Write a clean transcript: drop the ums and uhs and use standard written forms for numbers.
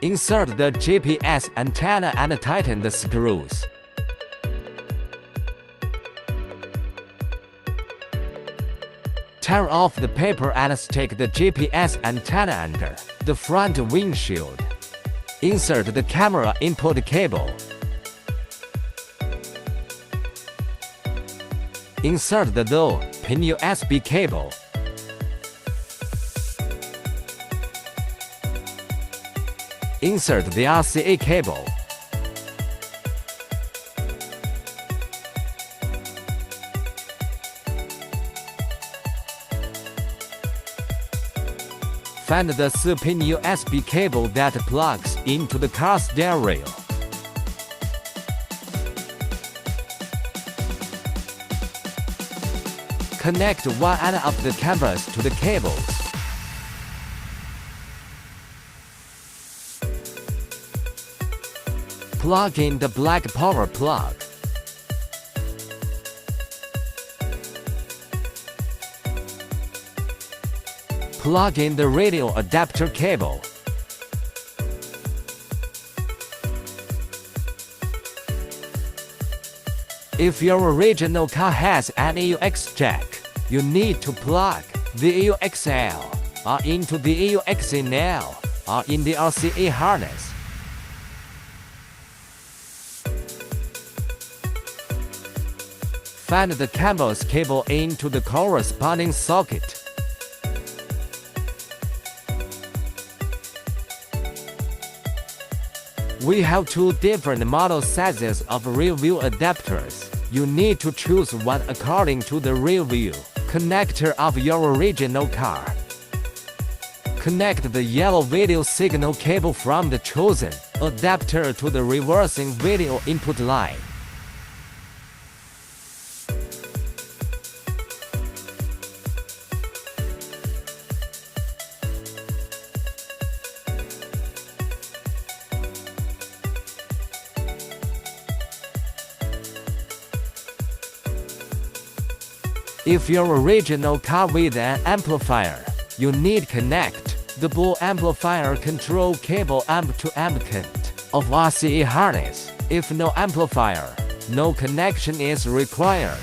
Insert the GPS antenna and tighten the screws. Tear off the paper and stick the GPS antenna under the front windshield. Insert the camera input cable. Insert the low-pin USB cable. Insert the RCA cable. Find the 4-pin USB cable that plugs into the car stereo. Connect one end of the cameras to the cables. Plug in the black power plug. Plug in the radio adapter cable. If your original car has an AUX jack, you need to plug the AUXL or into the AUXIN or in the RCA harness. Find the camel's cable into the corresponding socket. We have two different model sizes of rear view adapters. You need to choose one according to the rear view connector of your original car. Connect the yellow video signal cable from the chosen adapter to the reversing video input line. If your original car with an amplifier, you need connect the ball amplifier control cable amp to amp connect of RCA harness. If no amplifier, no connection is required.